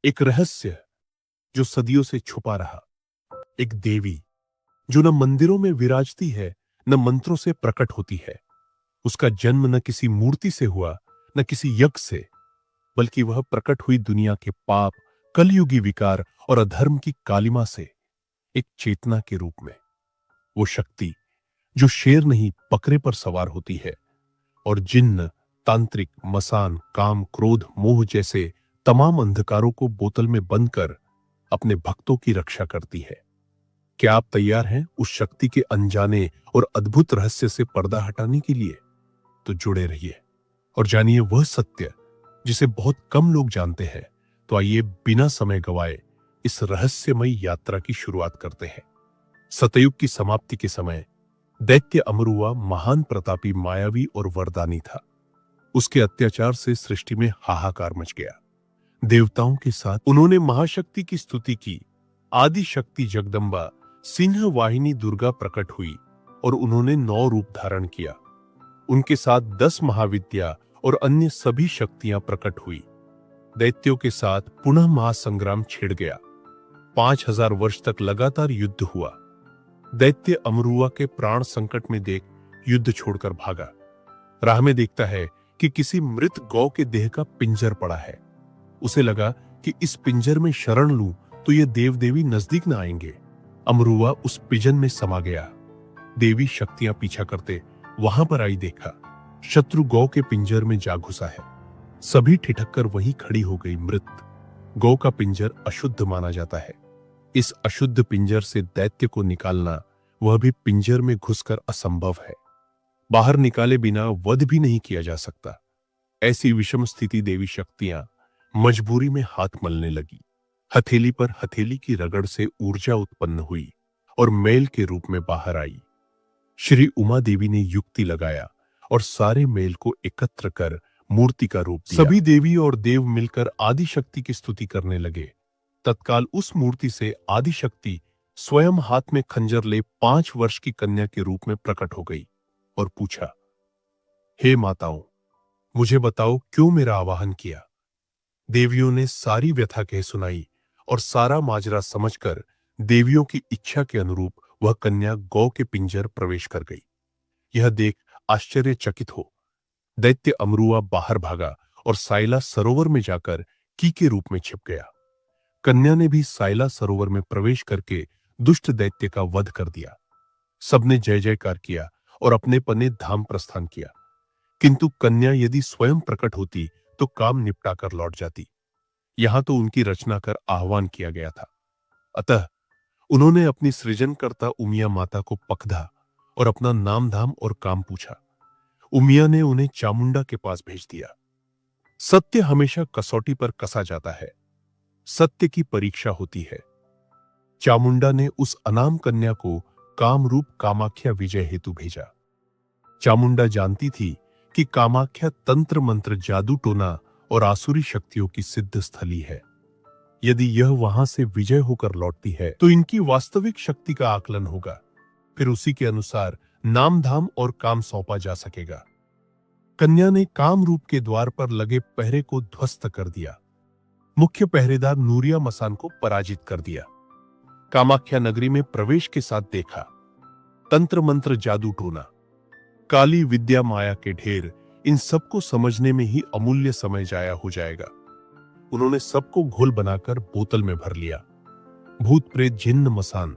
एक रहस्य जो सदियों से छुपा रहा, एक देवी जो न मंदिरों में विराजती है, न मंत्रों से प्रकट होती है। उसका जन्म न किसी मूर्ति से हुआ, न किसी यज्ञ से, बल्कि वह प्रकट हुई दुनिया के पाप, कलयुगी विकार और अधर्म की कालिमा से, एक चेतना के रूप में। वो शक्ति जो शेर नहीं बकरे पर सवार होती है और जिन्न, तांत्रिक, मसान, काम, क्रोध, मोह जैसे तमाम अंधकारों को बोतल में बंद कर अपने भक्तों की रक्षा करती है। क्या आप तैयार हैं उस शक्ति के अनजाने और अद्भुत रहस्य से पर्दा हटाने के लिए? तो जुड़े रहिए और जानिए वह सत्य जिसे बहुत कम लोग जानते हैं। तो आइए बिना समय गवाए इस रहस्यमयी यात्रा की शुरुआत करते हैं। सतयुग की समाप्ति के समय दैत्य अमरुआ महान प्रतापी, मायावी और वरदानी था। उसके अत्याचार से सृष्टि में हाहाकार मच गया। देवताओं के साथ उन्होंने महाशक्ति की स्तुति की। आदि शक्ति जगदम्बा सिंह वाहिनी दुर्गा प्रकट हुई और उन्होंने 9 रूप धारण किया। उनके साथ 10 महाविद्या और अन्य सभी शक्तियां प्रकट हुई। दैत्यों के साथ पुनः महासंग्राम छिड़ गया। 5000 वर्ष तक लगातार युद्ध हुआ। दैत्य अमरुआ के प्राण संकट में देख युद्ध छोड़कर भागा। राह में देखता है कि किसी मृत गौ के देह का पिंजर पड़ा है। उसे लगा कि इस पिंजर में शरण लूं तो ये देव देवी नजदीक न आएंगे। अमरुआ उस पिंजर में समा गया। देवी शक्तियां पीछा करते वहां पर आई, देखा शत्रु गौ के पिंजर में जा घुसा है। सभी ठिठक कर वहीं खड़ी हो गई मृत। गौ का पिंजर अशुद्ध माना जाता है। इस अशुद्ध पिंजर से दैत्य को निकालना, वह भी पिंजर में घुसकर, असंभव है। बाहर निकाले बिना वध भी नहीं किया जा सकता। ऐसी विषम स्थिति देवी शक्तियां मजबूरी में हाथ मलने लगी। हथेली पर हथेली की रगड़ से ऊर्जा उत्पन्न हुई और मैल के रूप में बाहर आई। श्री उमा देवी ने युक्ति लगाया और सारे मैल को एकत्र कर मूर्ति का रूप दिया। सभी देवी और देव मिलकर आदि शक्ति की स्तुति करने लगे। तत्काल उस मूर्ति से आदि शक्ति स्वयं हाथ में खंजर ले 5 वर्ष की कन्या के रूप में प्रकट हो गई और पूछा, हे माताओं, मुझे बताओ क्यों मेरा आवाहन किया? देवियों ने सारी व्यथा कह सुनाई और सारा माजरा समझकर देवियों की इच्छा के अनुरूप वह कन्या गौ के पिंजर प्रवेश कर गई। यह देख आश्चर्यचकित हो दैत्य अमरुआ बाहर भागा और साइला सरोवर में जाकर की के रूप में छिप गया। कन्या ने भी साइला सरोवर में प्रवेश करके दुष्ट दैत्य का वध कर दिया। सबने जय जयकार किया और अपने पने धाम प्रस्थान किया। किंतु कन्या यदि स्वयं प्रकट होती तो काम निपटा कर लौट जाती। यहां तो उनकी रचना कर आह्वान किया गया था। अतः उन्होंने अपनी सृजनकर्ता उमिया माता को पकड़ा और अपना नाम धाम और काम पूछा। उमिया ने उन्हें चामुंडा के पास भेज दिया। सत्य हमेशा कसौटी पर कसा जाता है। सत्य की परीक्षा होती है। चामुंडा ने उस अनाम कन्या को कामरूप कामाख्या विजय हेतु भेजा। चामुंडा जानती थी कि कामाख्या तंत्र मंत्र, जादू टोना और आसुरी शक्तियों की सिद्ध स्थली है। यदि यह वहां से विजय होकर लौटती है तो इनकी वास्तविक शक्ति का आकलन होगा। फिर उसी के अनुसार नाम धाम और काम सौंपा जा सकेगा। कन्या ने काम रूप के द्वार पर लगे पहरे को ध्वस्त कर दिया। मुख्य पहरेदार नूरिया मसान को पराजित कर दिया। कामाख्या नगरी में प्रवेश के साथ देखा तंत्र मंत्र, जादू टोना, काली विद्या, माया के ढेर, इन सबको समझने में ही अमूल्य समय जाया हो जाएगा। उन्होंने सबको घोल बनाकर बोतल में भर लिया। भूत प्रेत, जिन्न, मसान,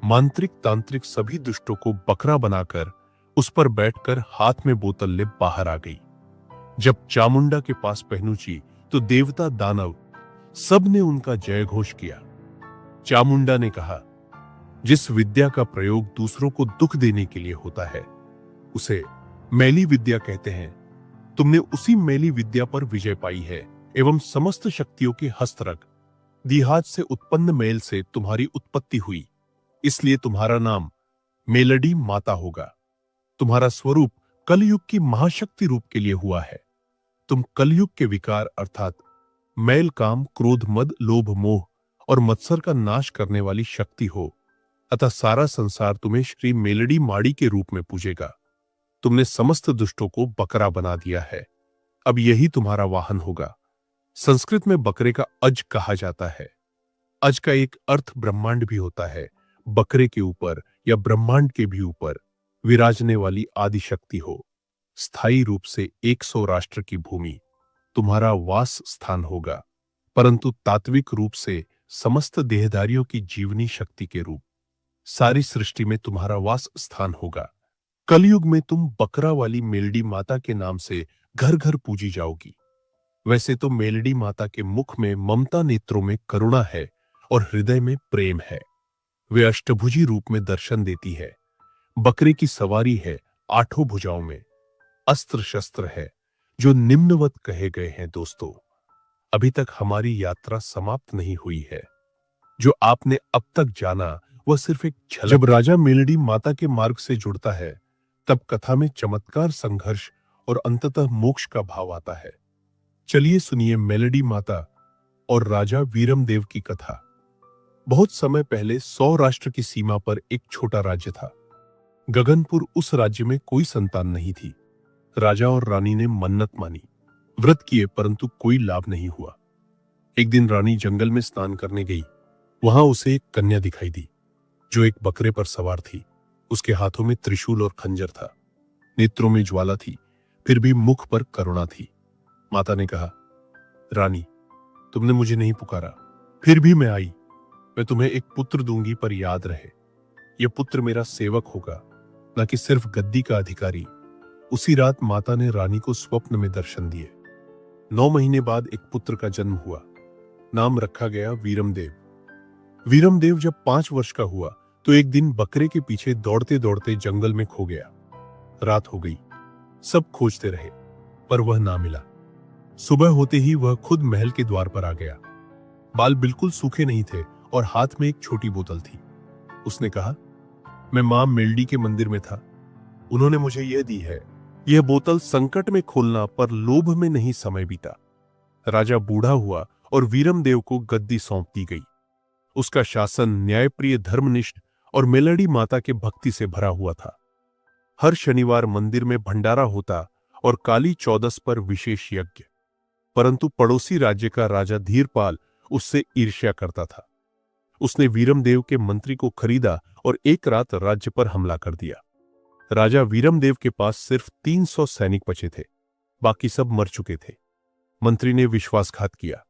मांत्रिक, तांत्रिक सभी दुष्टों को बकरा बनाकर उस पर बैठकर हाथ में बोतल ले बाहर आ गई। जब चामुंडा के पास पहुंची तो देवता, दानव सब ने उनका जय घोष किया। चामुंडा ने कहा, जिस विद्या का प्रयोग दूसरों को दुख देने के लिए होता है उसे मैली विद्या कहते हैं। तुमने उसी मैली विद्या पर विजय पाई है एवं समस्त शक्तियों के हस्तरग दिहाज से उत्पन्न मैल से तुम्हारी उत्पत्ति हुई, इसलिए तुम्हारा नाम मेलडी माता होगा। तुम्हारा स्वरूप कलयुग की महाशक्ति रूप के लिए हुआ है। तुम कलयुग के विकार अर्थात मैल, काम, क्रोध, मद, लोभ, मोह और मत्सर का नाश करने वाली शक्ति हो। अतः सारा संसार तुम्हें श्री मेलडी माड़ी के रूप में पूजेगा। तुमने समस्त दुष्टों को बकरा बना दिया है। अब यही तुम्हारा वाहन होगा। संस्कृत में बकरे का अज कहा जाता है। अज का एक अर्थ ब्रह्मांड भी होता है। बकरे के ऊपर या ब्रह्मांड के भी ऊपर विराजने वाली आदि शक्ति हो। स्थायी रूप से 100 राष्ट्र की भूमि तुम्हारा वास स्थान होगा, परंतु तात्विक रूप से समस्त देहधारियों की जीवनी शक्ति के रूप सारी सृष्टि में तुम्हारा वास स्थान होगा। कलयुग में तुम बकरा वाली मेलडी माता के नाम से घर घर पूजी जाओगी। वैसे तो मेलडी माता के मुख में ममता, नेत्रों में करुणा है और हृदय में प्रेम है। वे अष्टभुजी रूप में दर्शन देती है। बकरे की सवारी है 8 भुजाओं में। अस्त्र शस्त्र है जो निम्नवत कहे गए हैं। दोस्तों, अभी तक हमारी यात्रा समाप्त नहीं हुई है। जो आपने अब तक जाना वह सिर्फ एक झलक। जब राजा मेलडी माता के मार्ग से जुड़ता है तब कथा में चमत्कार, संघर्ष और अंततः मोक्ष का भाव आता है। चलिए सुनिए मेलडी माता और राजा वीरमदेव की कथा। बहुत समय पहले 100 राष्ट्र की सीमा पर एक छोटा राज्य था। गगनपुर उस राज्य में कोई संतान नहीं थी। राजा और रानी ने मन्नत मानी, व्रत किए, परंतु कोई लाभ नहीं हुआ। एक दिन रानी जंगल में स्नान करने गई। वहां उसे एक कन्या दिखाई दी जो एक बकरे पर सवार थी। उसके हाथों में त्रिशूल और खंजर था। नेत्रों में ज्वाला थी, फिर भी मुख पर करुणा थी। माता ने कहा, रानी, तुमने मुझे नहीं पुकारा, फिर भी मैं आई। मैं तुम्हें एक पुत्र दूंगी, पर याद रहे यह पुत्र मेरा सेवक होगा, न कि सिर्फ गद्दी का अधिकारी। उसी रात माता ने रानी को स्वप्न में दर्शन दिए। 9 महीने बाद एक पुत्र का जन्म हुआ। नाम रखा गया वीरमदेव। वीरमदेव जब 5 वर्ष का हुआ तो एक दिन बकरे के पीछे दौड़ते दौड़ते जंगल में खो गया। रात हो गई, सब खोजते रहे, पर वह ना मिला। सुबह होते ही वह खुद महल के द्वार पर आ गया। बाल बिल्कुल सूखे नहीं थे और हाथ में एक छोटी बोतल थी। उसने कहा, मैं मां मेलडी के मंदिर में था, उन्होंने मुझे यह दी है। यह बोतल संकट में खोलना, पर लोभ में नहीं समय बीता। राजा बूढ़ा हुआ और वीरमदेव को गद्दी सौंप दी गई। उसका शासन न्यायप्रिय, धर्मनिष्ठ और मेलडी माता के भक्ति से भरा हुआ था। हर शनिवार मंदिर में भंडारा होता और काली चौदस पर विशेष यज्ञ। परंतु पड़ोसी राज्य का राजा धीरपाल उससे ईर्ष्या करता था। उसने वीरमदेव के मंत्री को खरीदा और एक रात राज्य पर हमला कर दिया। राजा वीरमदेव के पास सिर्फ 300 सैनिक बचे थे, बाकी सब मर चुके थे। मंत्री ने विश्वासघात किया।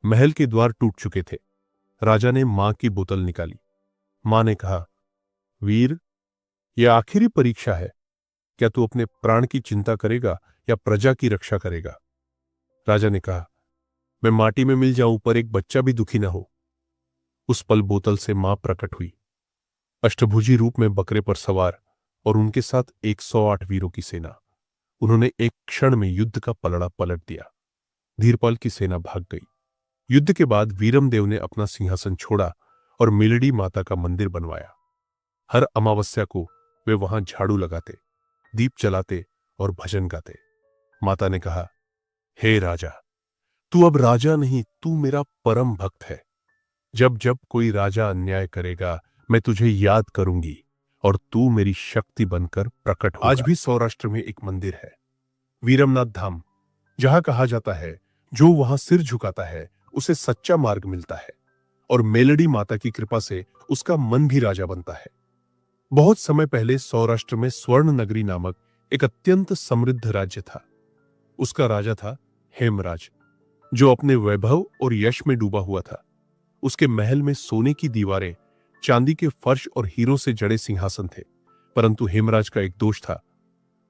महल के द्वार टूट चुके थे। राजा ने मां की बोतल निकाली। मां ने कहा, वीर, यह आखिरी परीक्षा है। क्या तू अपने प्राण की चिंता करेगा या प्रजा की रक्षा करेगा? राजा ने कहा, मैं माटी में मिल जाऊं, पर एक बच्चा भी दुखी न हो। उस पल बोतल से मां प्रकट हुई, अष्टभुजी रूप में बकरे पर सवार, और उनके साथ 108 वीरों की सेना। उन्होंने एक क्षण में युद्ध का पलड़ा पलट दिया। धीरपाल की सेना भाग गई। युद्ध के बाद वीरमदेव ने अपना सिंहासन छोड़ा और मेलडी माता का मंदिर बनवाया। हर अमावस्या को वे वहां झाड़ू लगाते, दीप जलाते और भजन गाते। माता ने कहा, हे राजा, तू अब राजा नहीं, तू मेरा परम भक्त है। जब जब कोई राजा अन्याय करेगा, मैं तुझे याद करूंगी और तू मेरी शक्ति बनकर प्रकट होगा। आज भी सौराष्ट्र में एक मंदिर है, वीरमनाथ धाम, जहां कहा जाता है जो वहां सिर झुकाता है उसे सच्चा मार्ग मिलता है, और मेलडी माता की कृपा से उसका मन भी राजा बनता है। बहुत समय पहले सौराष्ट्र में स्वर्ण नगरी नामक एक अत्यंत समृद्ध राज्य था। उसका राजा था हेमराज, जो अपने वैभव और यश में डूबा हुआ था। उसके महल में सोने की दीवारें, चांदी के फर्श और हीरों से जड़े सिंहासन थे। परंतु हेमराज का एक दोष था,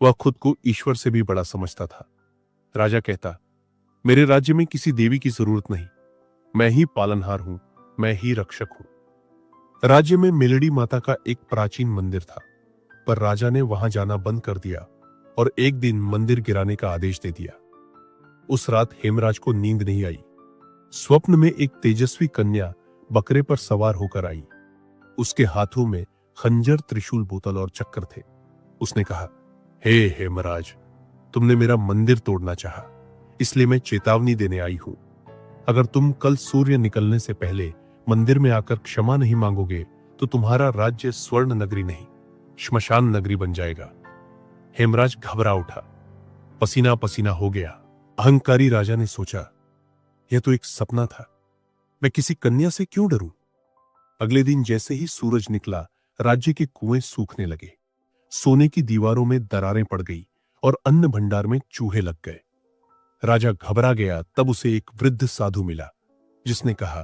वह खुद को ईश्वर से भी बड़ा समझता था। राजा कहता, मेरे राज्य में किसी देवी की जरूरत नहीं, मैं ही पालनहार हूं, मैं ही रक्षक हूं। राज्य में मेलडी माता का एक प्राचीन मंदिर था, पर राजा ने वहां जाना बंद कर दिया और एक दिन मंदिर गिराने का आदेश दे दिया। उस रात हेमराज को नींद नहीं आई। स्वप्न में एक तेजस्वी कन्या बकरे पर सवार होकर आई। उसके हाथों में खंजर, त्रिशूल, बोतल और चक्र थे। उसने कहा, हे हेमराज, तुमने मेरा मंदिर तोड़ना चाहा, इसलिए मैं चेतावनी देने आई हूं। अगर तुम कल सूर्य निकलने से पहले मंदिर में आकर क्षमा नहीं मांगोगे तो तुम्हारा राज्य स्वर्ण नगरी नहीं, श्मशान नगरी बन जाएगा। हेमराज घबरा उठा, पसीना पसीना हो गया। अहंकारी राजा ने सोचा, यह तो एक सपना था। मैं किसी कन्या से क्यों डरूं? अगले दिन जैसे ही सूरज निकला, राज्य के कुएं सूखने लगे, सोने की दीवारों में दरारें पड़ गई और अन्न भंडार में चूहे लग गए। राजा घबरा गया। तब उसे एक वृद्ध साधु मिला, जिसने कहा,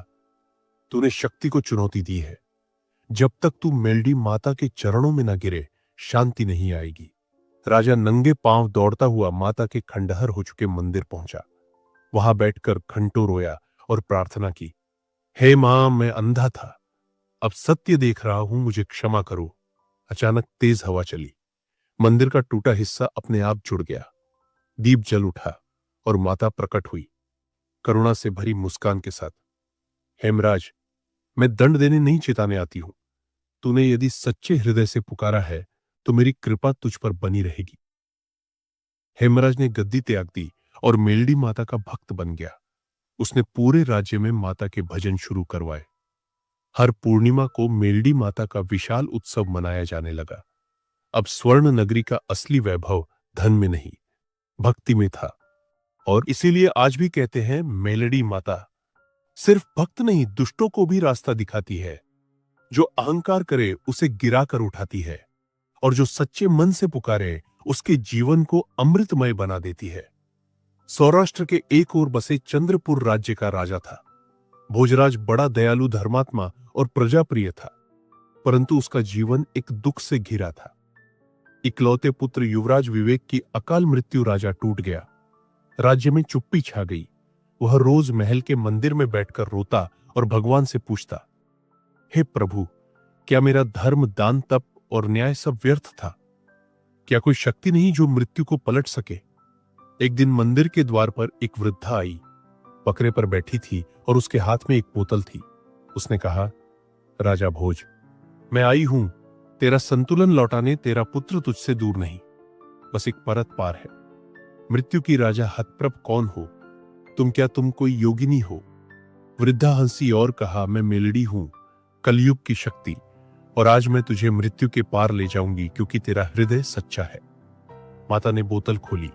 तूने शक्ति को चुनौती दी है। जब तक तू मेलडी माता के चरणों में न गिरे, शांति नहीं आएगी। राजा नंगे पांव दौड़ता हुआ माता के खंडहर हो चुके मंदिर पहुंचा। वहां बैठकर घंटों रोया और प्रार्थना की, हे मां, मैं अंधा था, अब सत्य देख रहा हूं, मुझे क्षमा करो। अचानक तेज हवा चली। मंदिर का टूटा हिस्सा अपने आप जुड़ गया। दीप जल उठा और माता प्रकट हुई, करुणा से भरी मुस्कान के साथ। हेमराज, मैं दंड देने नहीं चिताने आती हूं। तूने यदि सच्चे हृदय से पुकारा है तो मेरी कृपा तुझ पर बनी रहेगी। हेमराज ने गद्दी त्याग दी और मेलडी माता का भक्त बन गया। उसने पूरे राज्य में माता के भजन शुरू करवाए। हर पूर्णिमा को मेलडी माता का विशाल उत्सव मनाया जाने लगा। अब स्वर्ण नगरी का असली वैभव धन में नहीं, भक्ति में था। और इसीलिए आज भी कहते हैं, मेलडी माता सिर्फ भक्त नहीं, दुष्टों को भी रास्ता दिखाती है। जो अहंकार करे उसे गिराकर उठाती है, और जो सच्चे मन से पुकारे उसके जीवन को अमृतमय बना देती है। सौराष्ट्र के एक ओर बसे चंद्रपुर राज्य का राजा था। भोजराज बड़ा दयालु, धर्मात्मा और प्रजाप्रिय था, परंतु उसका जीवन एक दुख से घिरा था। इकलौते पुत्र युवराज विवेक की अकाल मृत्यु राजा टूट गया। राज्य में चुप्पी छा गई। वह रोज महल के मंदिर में बैठकर रोता और भगवान से पूछता, हे प्रभु, क्या मेरा धर्म, दान, तप और न्याय सब व्यर्थ था? क्या कोई शक्ति नहीं जो मृत्यु को पलट सके? एक दिन मंदिर के द्वार पर एक वृद्धा आई। बकरे पर बैठी थी और उसके हाथ में एक बोतल थी। उसने कहा, राजा भोज, मैं आई हूं तेरा संतुलन लौटाने। तेरा पुत्र तुझसे दूर नहीं, बस एक परत पार है। मृत्यु की राजा हतप्रभ कौन हो तुम? क्या तुम कोई योगिनी हो? वृद्धा हंसी और कहा, मैं मेलडी हूं, कलयुग की शक्ति, और आज मैं तुझे मृत्यु के पार ले जाऊंगी, क्योंकि तेरा हृदय सच्चा है। माता ने बोतल खोली।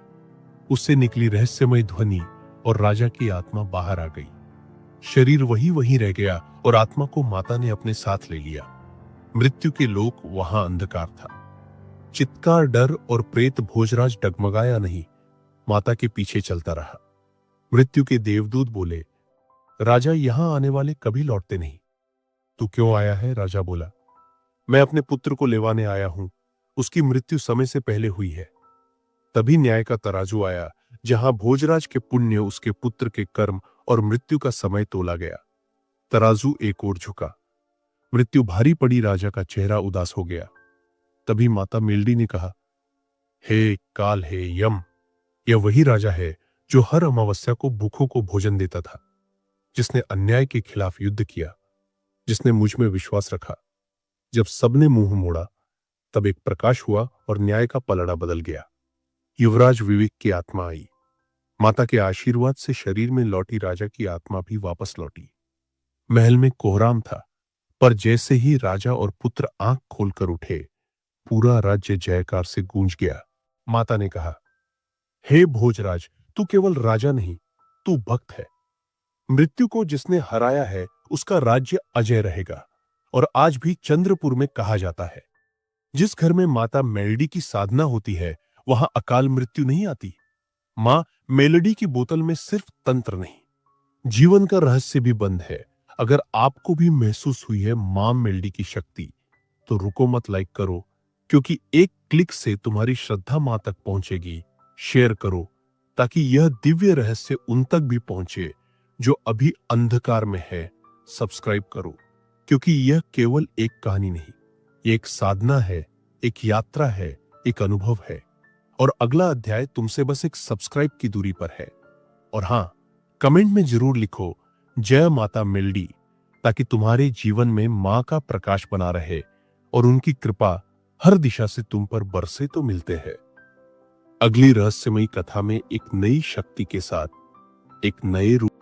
उससे निकली रहस्यमय ध्वनि और राजा की आत्मा बाहर आ गई। शरीर वही वही रह गया और आत्मा को माता ने अपने साथ ले लिया। मृत्यु के लोक वहां अंधकार था। चित्कार, डर और प्रेत भोजराज डगमगाया नहीं, माता के पीछे चलता रहा। मृत्यु के देवदूत बोले, राजा, यहां आने वाले कभी लौटते नहीं। तू क्यों आया है? राजा बोला, मैं अपने पुत्र को लेवाने आया हूं। उसकी मृत्यु समय से पहले हुई है। तभी न्याय का तराजू आया, जहां भोजराज के पुण्य, उसके पुत्र के कर्म और मृत्यु का समय तोला गया। तराजू एक ओर झुका। मृत्यु भारी पड़ी। राजा का चेहरा उदास हो गया। तभी माता मेलडी ने कहा, हे काल, हे यम, यह वही राजा है जो हर अमावस्या को भूखों को भोजन देता था, जिसने अन्याय के खिलाफ युद्ध किया, जिसने मुझ में विश्वास रखा। जब सबने मुंह मोड़ा, तब एक प्रकाश हुआ और न्याय का पलड़ा बदल गया। युवराज विवेक की आत्मा आई। माता के आशीर्वाद से शरीर में लौटी राजा की आत्मा भी वापस लौटी। महल में कोहराम था, पर जैसे ही राजा और पुत्र आंख खोलकर उठे, पूरा राज्य जयकार से गूंज गया। माता ने कहा, हे भोजराज, तू केवल राजा नहीं, तू भक्त है। मृत्यु को जिसने हराया है, उसका राज्य अजय रहेगा। और आज भी चंद्रपुर में कहा जाता है, जिस घर में माता मेलडी की साधना होती है, वहां अकाल मृत्यु नहीं आती। मां मेलडी की बोतल में सिर्फ तंत्र नहीं, जीवन का रहस्य भी बंद है। अगर आपको भी महसूस हुई है मां मेलडी की शक्ति, तो रुको मत, लाइक करो, क्योंकि एक क्लिक से तुम्हारी श्रद्धा मां तक पहुंचेगी। शेयर करो ताकि यह दिव्य रहस्य उन तक भी पहुंचे जो अभी अंधकार में है। सब्सक्राइब करो, क्योंकि यह केवल एक कहानी नहीं, ये एक साधना है, एक यात्रा है, एक अनुभव है। और अगला अध्याय तुमसे बस एक सब्सक्राइब की दूरी पर है। और हां, कमेंट में जरूर लिखो, जय माता मेलडी, ताकि तुम्हारे जीवन में मां का प्रकाश बना रहे और उनकी कृपा हर दिशा से तुम पर बरसे तो मिलते हैं। अगली रहस्यमयी कथा में एक नई शक्ति के साथ, एक नए रूप